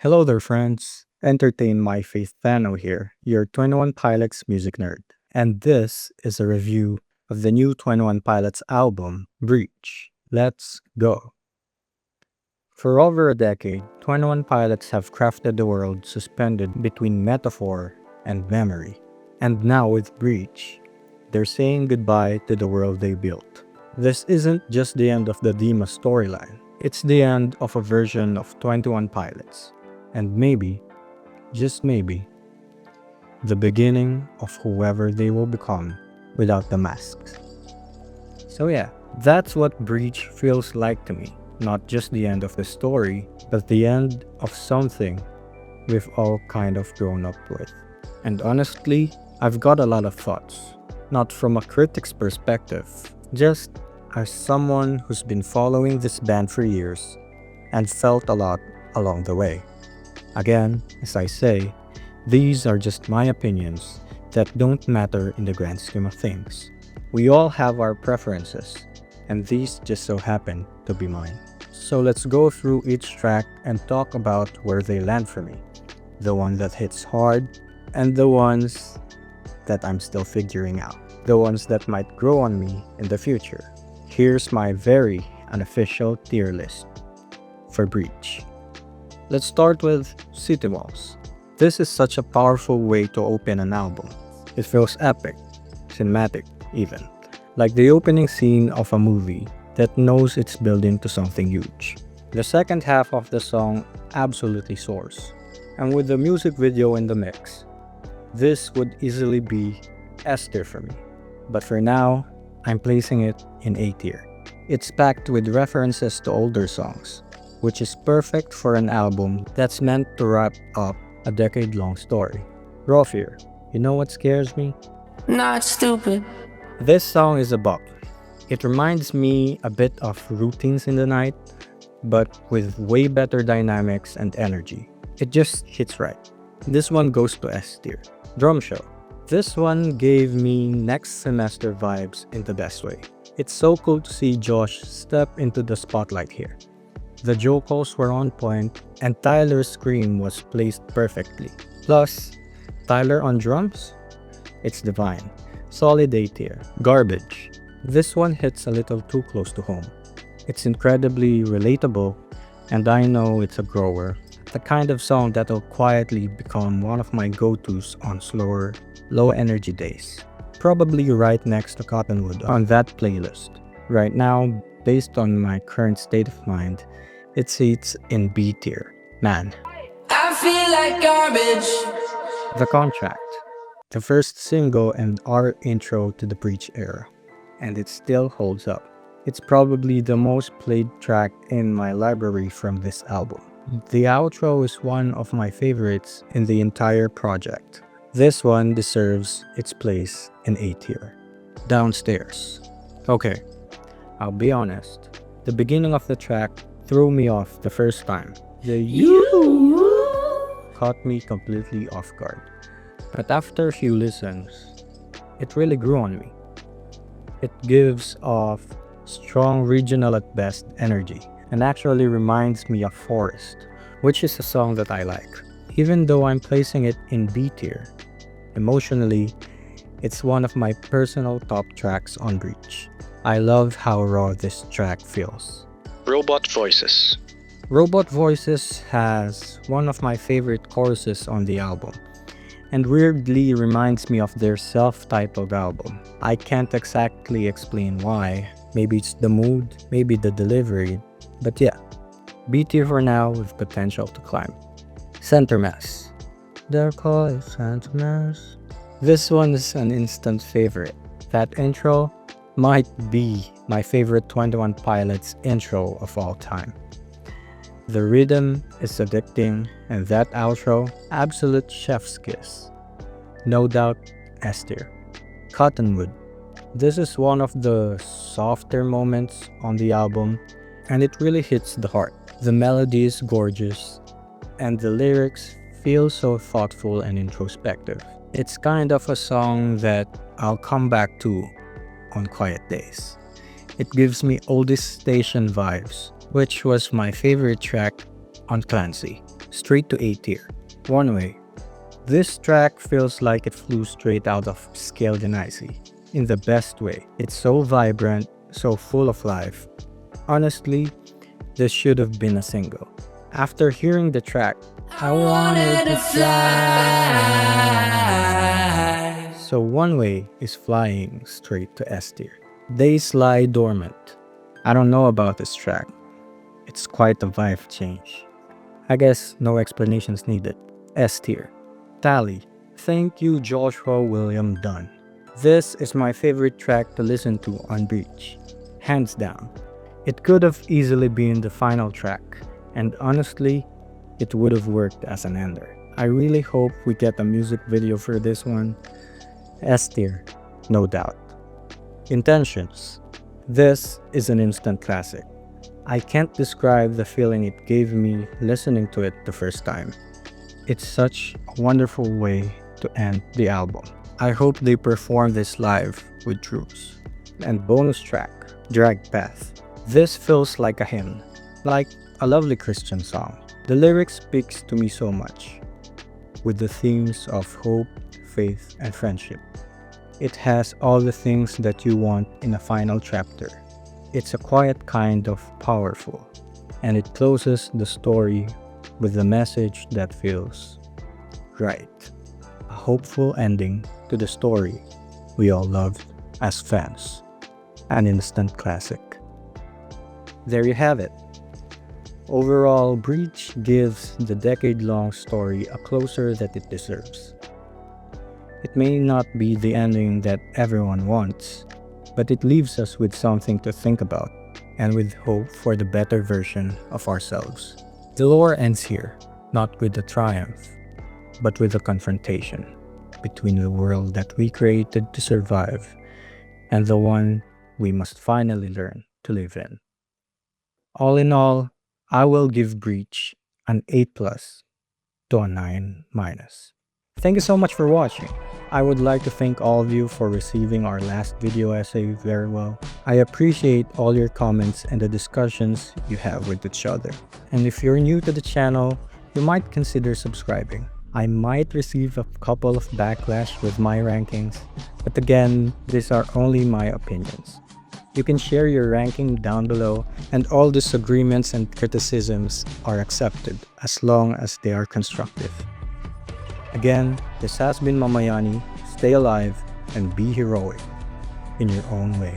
Hello there, friends. Entertain My Faith Thano here, your 21 Pilots music nerd. And this is a review of the new 21 Pilots album, Breach. Let's go. For over a decade, 21 Pilots have crafted the world suspended between metaphor and memory. And now with Breach, they're saying goodbye to the world they built. This isn't just the end of the Dima storyline, it's the end of a version of 21 Pilots. And maybe, just maybe, the beginning of whoever they will become without the masks. So yeah, that's what Breach feels like to me. Not just the end of the story, but the end of something we've all kind of grown up with. And honestly, I've got a lot of thoughts. Not from a critic's perspective, just as someone who's been following this band for years and felt a lot along the way. Again, as I say, these are just my opinions that don't matter in the grand scheme of things. We all have our preferences, and these just so happen to be mine. So let's go through each track and talk about where they land for me. The one that hits hard, and the ones that I'm still figuring out. The ones that might grow on me in the future. Here's my very unofficial tier list for Breach. Let's start with City Walls. This is such a powerful way to open an album. It feels epic, cinematic even, like the opening scene of a movie that knows it's building to something huge. The second half of the song absolutely soars, and with the music video in the mix, this would easily be S tier for me. But for now, I'm placing it in A tier. It's packed with references to older songs, which is perfect for an album that's meant to wrap up a decade-long story. Raw Fear, you know what scares me? Not stupid. This song is a bop. It reminds me a bit of Routines in the Night, but with way better dynamics and energy. It just hits right. This one goes to S tier. Drum Show. This one gave me next semester vibes in the best way. It's so cool to see Josh step into the spotlight here. The vocals were on point, and Tyler's scream was placed perfectly. Plus, Tyler on drums? It's divine. Solid A tier. Garbage. This one hits a little too close to home. It's incredibly relatable, and I know it's a grower. The kind of song that'll quietly become one of my go-tos on slower, low-energy days. Probably right next to Cottonwood on that playlist. Right now, based on my current state of mind, it sits in B tier. Man. I feel like garbage. The Contract. The first single and our intro to the Breach era. And it still holds up. It's probably the most played track in my library from this album. The outro is one of my favorites in the entire project. This one deserves its place in A tier. Downstairs. Okay, I'll be honest. The beginning of the track threw me off the first time. The you caught me completely off guard. But after a few listens, it really grew on me. It gives off strong regional at best energy and actually reminds me of Forest, which is a song that I like. Even though I'm placing it in B tier, emotionally, it's one of my personal top tracks on Breach. I love how raw this track feels. Robot Voices. Robot Voices has one of my favorite choruses on the album, and weirdly reminds me of their self-titled album. I can't exactly explain why. Maybe it's the mood, maybe the delivery, but yeah, B tier for now with potential to climb. Center Mass. Their call is Center Mass. This one is an instant favorite. That intro might be my favorite 21 Pilots intro of all time. The rhythm is addicting, and that outro, absolute chef's kiss. No doubt, S tier. Cottonwood. This is one of the softer moments on the album, and it really hits the heart. The melody is gorgeous, and the lyrics feel so thoughtful and introspective. It's kind of a song that I'll come back to on quiet days. It gives me oldest station vibes, which was my favorite track on Clancy. Straight to A tier. One Way. This track feels like it flew straight out of Scale Genesi. In the best way. It's so vibrant, so full of life. Honestly, this should have been a single. After hearing the track, I wanted to fly. So One Way is flying straight to S tier. Days Lie Dormant. I don't know about this track. It's quite a vibe change. I guess no explanations needed. S tier. Tally. Thank you, Joshua William Dunn. This is my favorite track to listen to on Breach. Hands down. It could have easily been the final track, and honestly, it would have worked as an ender. I really hope we get a music video for this one. S tier, no doubt. Intentions. This is an instant classic. I can't describe the feeling it gave me listening to it the first time. It's such a wonderful way to end the album. I hope they perform this live with Drews. And bonus track, Drag Path. This feels like a hymn, like a lovely Christian song. The lyrics speaks to me so much, with the themes of hope, faith, and friendship. It has all the things that you want in a final chapter. It's a quiet kind of powerful, and it closes the story with a message that feels right. A hopeful ending to the story we all loved as fans. An instant classic. There you have it. Overall, Breach gives the decade-long story a closure that it deserves. It may not be the ending that everyone wants, but it leaves us with something to think about and with hope for the better version of ourselves. The lore ends here, not with a triumph, but with a confrontation between the world that we created to survive and the one we must finally learn to live in. All in all, I will give Breach an 8+ to a 9-. Thank you so much for watching. I would like to thank all of you for receiving our last video essay very well. I appreciate all your comments and the discussions you have with each other. And if you're new to the channel, you might consider subscribing. I might receive a couple of backlash with my rankings, but again, these are only my opinions. You can share your ranking down below, and all disagreements and criticisms are accepted as long as they are constructive. Again, this has been Mamayani. Stay alive and be heroic in your own way.